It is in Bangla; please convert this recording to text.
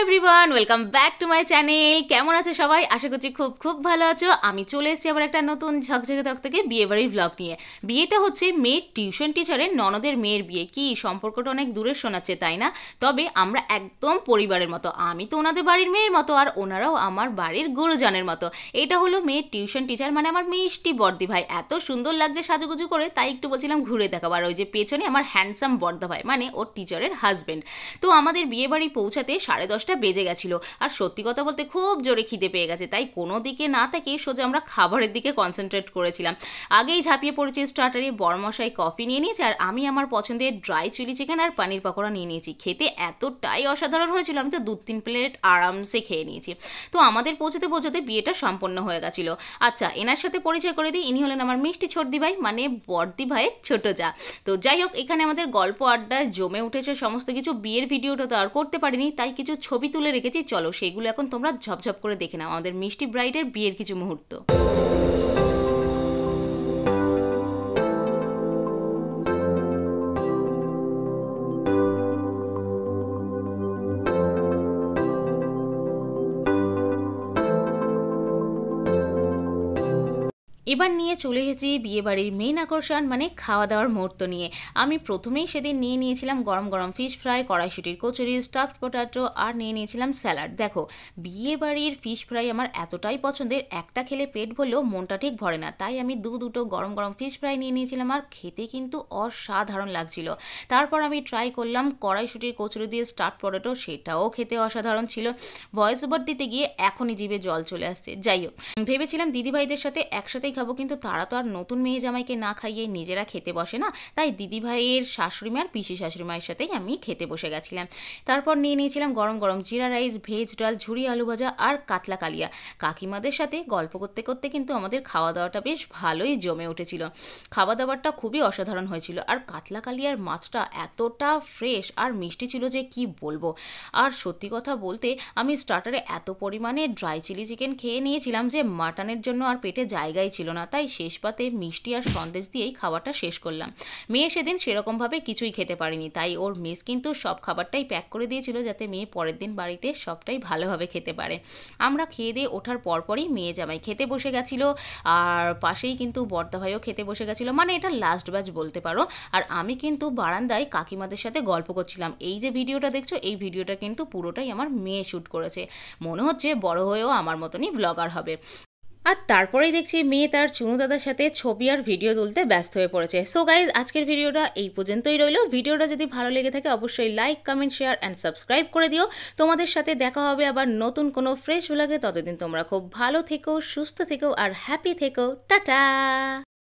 Everyone, welcome back to my channel. কেমন আছো সবাই? আশা করছি খুব খুব ভালো আছো। আমি চলে এসেছি আবার একটা নতুন ঝকঝকে তকতকে বিয়ে বাড়ির ভ্লগ নিয়ে। বিয়েটা হচ্ছে মেয়ের টিউশন টিচারের ননদের মেয়ের বিয়ে। কি সম্পর্কটা অনেক দূরের শোনাচ্ছে, তাই না? তবে আমরা একদম পরিবারের মতো। আমি তো ওনাদের বাড়ির মেয়ের মতো, আর ওনারাও আমার বাড়ির গুরুজনের মতো। এটা হলো মেয়ের টিউশন টিচার, মানে আমার মিষ্টি বর্দি ভাই। এত সুন্দর লাগছে সাজুগুজু করে, তাই একটু বলছিলাম ঘুরে দেখাবো। আর ওই যে পেছনে আমার হ্যান্ডসাম বর্দা ভাই, মানে ওর টিচারের হাজবেন্ড। তো আমাদের বিয়ে বাড়ি পৌঁছাতে 10:30 বেজে গেছিলো। আর সত্যি কথা বলতে খুব জোরে খিদে পেয়ে গেছে, তাই কোনো দিকে না তাকিয়ে সোজা আমরা খাবারের দিকে কনসেন্ট্রেট করেছিলাম। আগেই ঝাঁপিয়ে পড়েছি স্টার্টারে। বড়মশাই কফি নিয়ে নিয়েছে, আর আমি আমার পছন্দের ড্রাই চিলি চিকেন আর পানির পকোড়া নিয়ে নিয়েছি। খেতে এতটাই অসাধারণ হয়েছিল, আমি তো 2-3 প্লেট আরামসে খেয়ে নিয়েছি। তো আমাদের পৌঁছতে পৌঁছতে বিয়েটা সম্পন্ন হয়ে গেছিলো। আচ্ছা, এনার সাথে পরিচয় করে দিই। ইনি হলেন আমার মিষ্টি ছোটদি ভাই, মানে বর্দি ভাইয়ের ছোট যা। তো যাই হোক, এখানে আমাদের গল্প আড্ডায় জমে উঠেছে সমস্ত কিছু। বিয়ের ভিডিওটা তো আর করতে পারিনি, তাই কিছু ছবি তুলে রেখেছি। চলো সেগুলো এখন তোমরা ঝপঝপ করে দেখে নাও, আমাদের মিষ্টি ব্রাইডের বিয়ের কিছু মুহূর্ত। এবার নিয়ে চলে এসেছি বিয়েবাড়ির মেন আকর্ষণ, মানে খাওয়া দাওয়ার মুহূর্ত নিয়ে। আমি প্রথমেই সেদিন নিয়ে নিয়েছিলাম গরম গরম ফিশ ফ্রাই, কড়াইশুটির কচুরি, স্টাফড পটাটো, আর নিয়ে নিয়েছিলাম স্যালাড। দেখো, বিয়েবাড়ির ফিশ ফ্রাই আমার এতটাই পছন্দের, একটা খেলে পেট ভরলেও মনটা ঠিক ভরে না। তাই আমি দুটো গরম গরম ফিশ ফ্রাই নিয়ে নিয়েছিলাম, আর খেতে কিন্তু অসাধারণ লাগছিল। তারপর আমি ট্রাই করলাম কড়াইশুটির কচুরি দিয়ে স্টাফড পটাটো, সেটাও খেতে অসাধারণ ছিল। ভয়েস ওভার দিতে গিয়ে এখনই জিভে জল চলে আসছে। যাই হোক, ভেবেছিলাম দিদিভাইদের সাথে একসাথেই খাবো, কিন্তু তারা তো আর নতুন মেয়ে জামাইকে না খাইয়ে নিজেরা খেতে বসে না। তাই দিদিভাইয়ের শাশুড়িমা আর পিসি শাশুড়িমায়ের সাথেই আমি খেতে বসে গেছিলাম। তারপর নিয়ে নিয়েছিলাম গরম গরম জিরা রাইস, ভেজ ডাল, ঝুরি আলু ভাজা আর কাতলা কালিয়া। কাকিমাদের সাথে গল্প করতে করতে কিন্তু আমাদের খাওয়া দাওয়াটা বেশ ভালোই জমে উঠেছিল। খাওয়া দাওয়াটা খুবই অসাধারণ হয়েছিল। আর কাতলা কালিয়ার মাছটা এতটা ফ্রেশ আর মিষ্টি ছিল যে কি বলবো। আর সত্যি কথা বলতে, আমি স্টার্টারে এত পরিমাণে ড্রাই চিলি চিকেন খেয়ে নিয়েছিলাম যে মাটনের জন্য আর পেটে জায়গাই ছিল না। তাই শেষ পাতে মিষ্টি আর সন্দেশ দিয়েই খাবারটা শেষ করলাম। মেয়ে সেদিন সেরকমভাবে কিছুই খেতে পারেনি, তাই ওর মেস কিন্তু সব খাবারটাই প্যাক করে দিয়েছিল, যাতে মেয়ে পরের দিন বাড়িতে সবটাই ভালোভাবে খেতে পারে। আমরা খেয়ে দিয়ে ওঠার পরপরই মেয়ে জামাই খেতে বসে গেছিলো, আর পাশেই কিন্তু বর্দা ভাইও খেতে বসে গেছিলো, মানে এটা লাস্ট ব্যাচ বলতে পারো। আর আমি কিন্তু বারান্দায় কাকিমাদের সাথে গল্প করছিলাম। এই যে ভিডিওটা দেখছো, এই ভিডিওটা কিন্তু পুরোটাই আমার মেয়ে শ্যুট করেছে। মনে হচ্ছে বড় হয়েও আমার মতনই ব্লগার হবে। আর তারপরেই দেখছি মেয়ে তার চুনু দাদার সাথে ছবি আর ভিডিও তুলতে ব্যস্ত হয়ে পড়েছে। সো গাইজ, আজকের ভিডিওটা এই পর্যন্তই রইলো। ভিডিওটা যদি ভালো লেগে থাকে অবশ্যই like, comment, share and subscribe করে দিও। তোমাদের সাথে দেখা হবে আবার নতুন কোনো ফ্রেশ ব্লগে। ততদিন তোমরা খুব ভালো থেকো, সুস্থ থেকো আর হ্যাপি থেকো। টাটা।